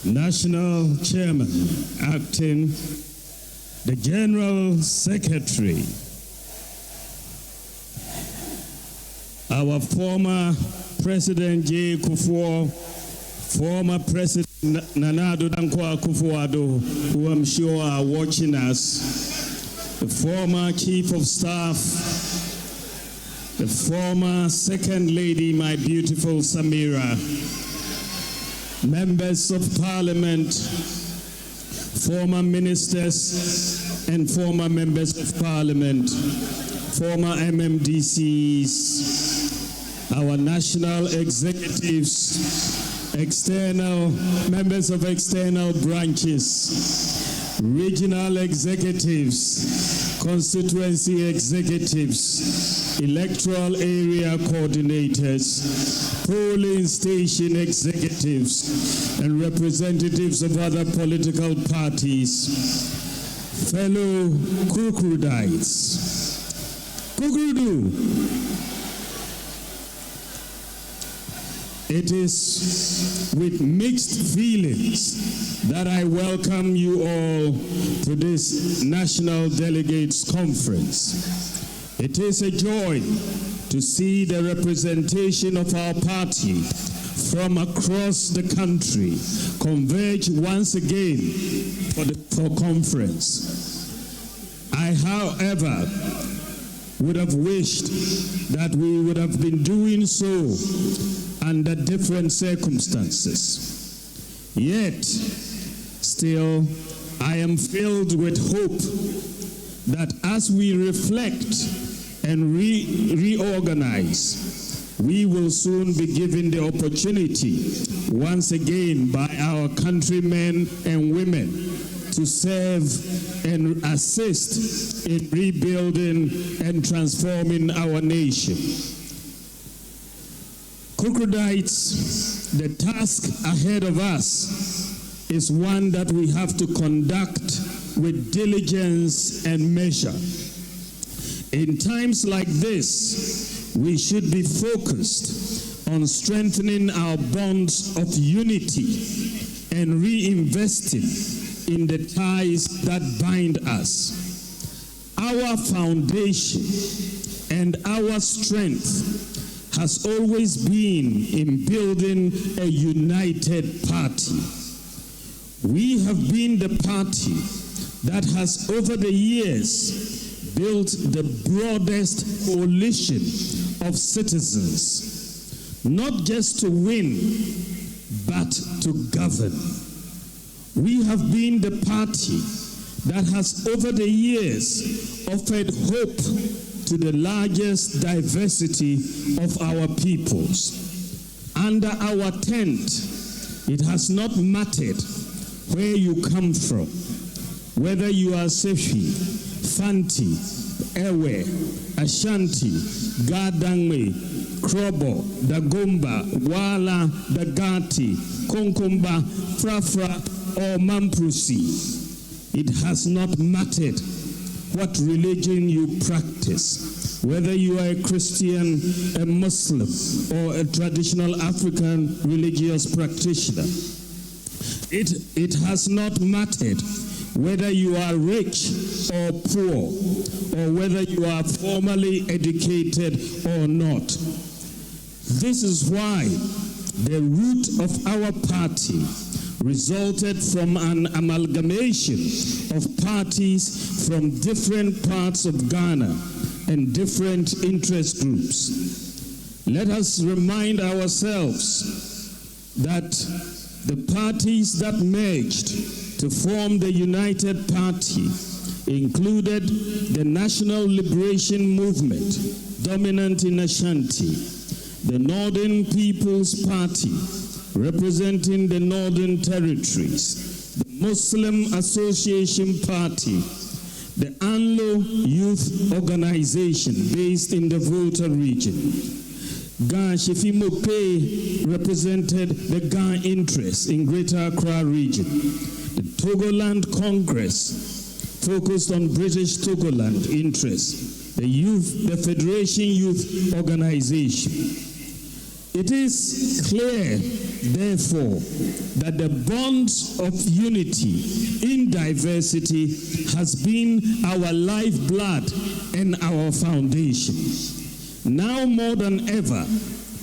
National Chairman, Acting, the General Secretary, our former President J. Kufuor, former President Nana Addo Dankwa Akufo-Addo, who I'm sure are watching us, the former Chief of Staff, the former Second Lady, my beautiful Samira, members of Parliament, former ministers and former members of Parliament, former MMDCs, our national executives, external members of external branches, regional executives, constituency executives, electoral area coordinators, polling station executives, and representatives of other political parties, fellow Kukrudites. Kukrudu. It is with mixed feelings that I welcome you all to this National Delegates Conference. It is a joy to see the representation of our party from across the country converge once again for conference. I, however, would have wished that we would have been doing so under different circumstances. Yet, still, I am filled with hope that as we reflect and reorganize, we will soon be given the opportunity once again by our countrymen and women to serve and assist in rebuilding and transforming our nation. Kukrudites, the task ahead of us is one that we have to conduct with diligence and measure. In times like this, we should be focused on strengthening our bonds of unity and reinvesting in the ties that bind us. Our foundation and our strength has always been in building a united party. We have been the party that has over the years built the broadest coalition of citizens, not just to win, but to govern. We have been the party that has over the years offered hope to the largest diversity of our peoples. Under our tent, it has not mattered where you come from, whether you are Sefi, Fanti, Ewe, Ashanti, Gadangme, Krobo, Dagomba, Wala, Dagati, Konkomba, Frafra, or Mamprusi. It has not mattered what religion you practice, whether you are a Christian, a Muslim, or a traditional African religious practitioner. It has not mattered whether you are rich or poor, or whether you are formally educated or not. This is why the root of our party resulted from an amalgamation of parties from different parts of Ghana and different interest groups. Let us remind ourselves that the parties that merged to form the United Party included the National Liberation Movement, dominant in Ashanti, the Northern People's Party, representing the Northern Territories, the Muslim Association Party, the Anlo Youth Organization based in the Volta region. Gan Shefi Mope represented the Gan interests in Greater Accra region. The Togoland Congress focused on British Togoland interests. The Federation Youth Organization. It is clear, therefore, that the bonds of unity in diversity has been our lifeblood and our foundation. Now more than ever,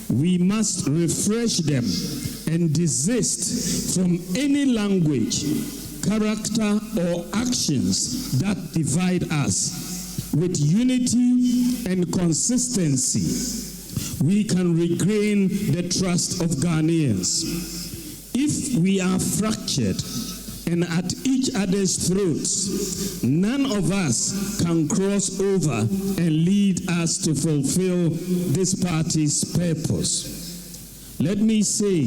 we must refresh them and desist from any language, character, or actions that divide us. With unity and consistency, we can regain the trust of Ghanaians. If we are fractured and at each other's throats, none of us can cross over and lead us to fulfill this party's purpose. Let me say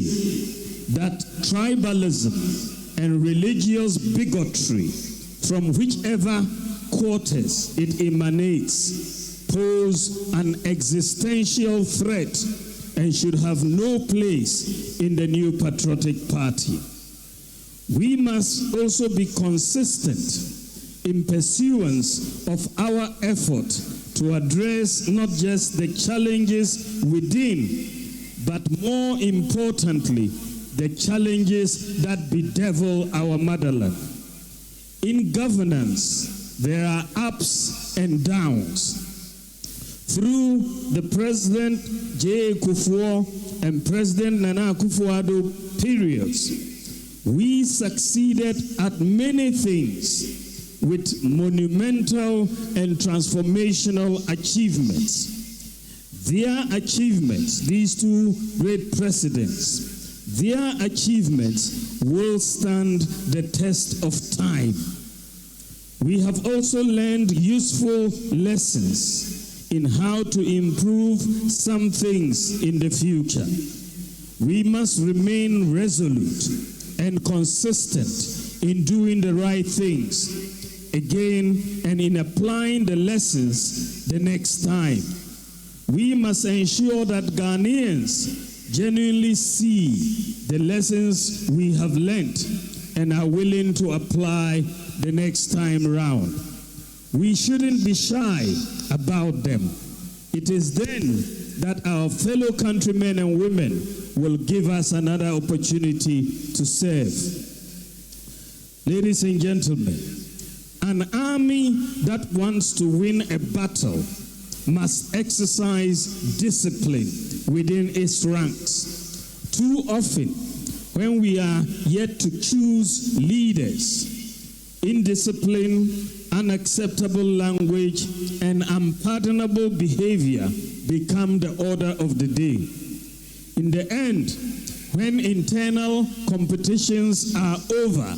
that tribalism and religious bigotry, from whichever quarters it emanates, pose an existential threat and should have no place in the new patriotic party. We must also be consistent in pursuance of our effort to address not just the challenges within, but more importantly, the challenges that bedevil our motherland. In governance, there are ups and downs. Through the President J. Kufuor and President Nana Akufo-Addo periods, we succeeded at many things with monumental and transformational achievements. Their achievements, these two great presidents, their achievements will stand the test of time. We have also learned useful lessons in how to improve some things in the future. We must remain resolute and consistent in doing the right things again and in applying the lessons the next time. We must ensure that Ghanaians genuinely see the lessons we have learnt and are willing to apply the next time around. We shouldn't be shy about them. It is then that our fellow countrymen and women will give us another opportunity to serve. Ladies and gentlemen, an army that wants to win a battle must exercise discipline within its ranks. Too often, when we are yet to choose leaders, indiscipline, unacceptable language, and unpardonable behavior become the order of the day. In the end, when internal competitions are over,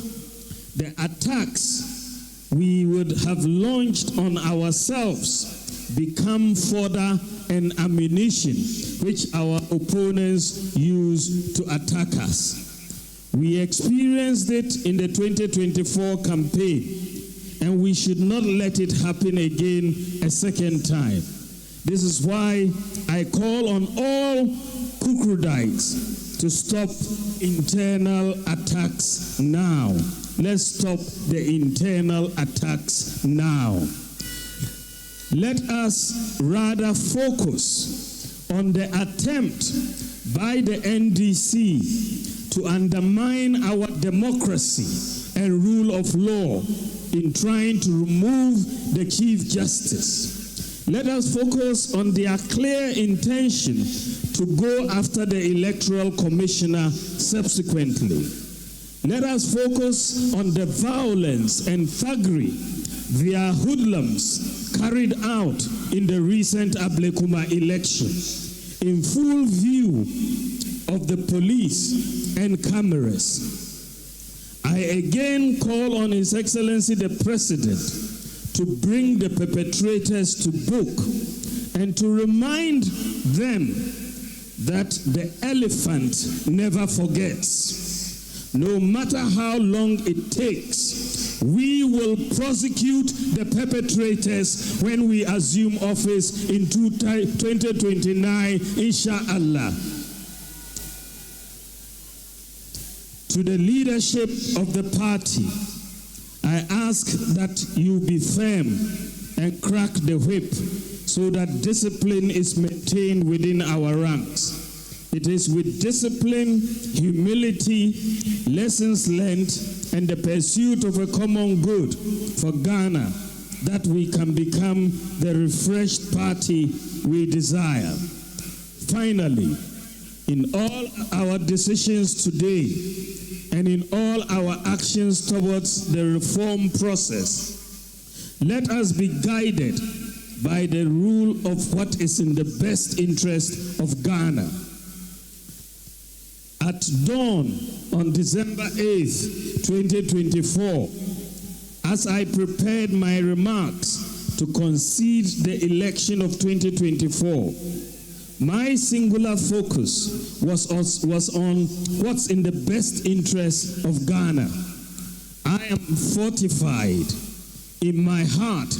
the attacks we would have launched on ourselves become fodder and ammunition which our opponents use to attack us. We experienced it in the 2024 campaign, and we should not let it happen again a second time. This is why I call on all Kukrudites to stop internal attacks now. Let's stop the internal attacks now. Let us rather focus on the attempt by the NDC to undermine our democracy and rule of law in trying to remove the Chief Justice. Let us focus on their clear intention to go after the Electoral Commissioner subsequently. Let us focus on the violence and thuggery their hoodlums carried out in the recent Ablekuma election, in full view of the police and cameras. I again call on His Excellency the President to bring the perpetrators to book and to remind them that the elephant never forgets. No matter how long it takes We will prosecute the perpetrators when we assume office in 2029, inshallah. To the leadership of the party, I ask that you be firm and crack the whip so that discipline is maintained within our ranks. It is with discipline, humility, lessons learned, and the pursuit of a common good for Ghana that we can become the refreshed party we desire. Finally, in all our decisions today and in all our actions towards the reform process, let us be guided by the rule of what is in the best interest of Ghana. At dawn on December 8th, 2024, as I prepared my remarks to concede the election of 2024, my singular focus was on what's in the best interest of Ghana. I am fortified in my heart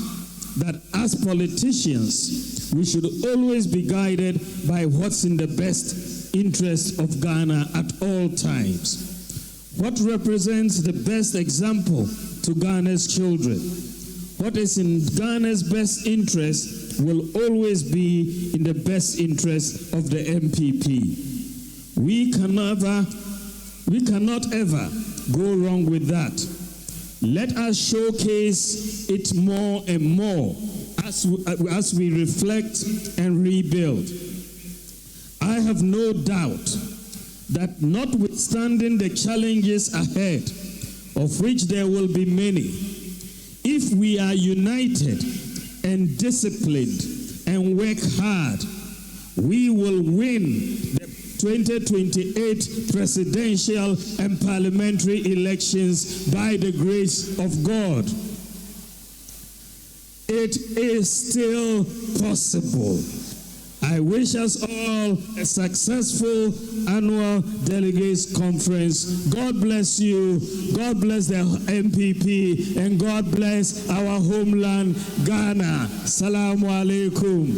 that as politicians, we should always be guided by what's in the best interest of Ghana at all times. What represents the best example to Ghana's children? What is in Ghana's best interest will always be in the best interest of the MPP. We cannot ever go wrong with that. Let us showcase it more and more as we reflect and rebuild. I have no doubt that notwithstanding the challenges ahead, of which there will be many, if we are united and disciplined and work hard, we will win the 2028 presidential and parliamentary elections by the grace of God. It is still possible. I wish us all a successful annual delegates conference. God bless you, God bless the MPP, and God bless our homeland, Ghana. Assalamu alaikum.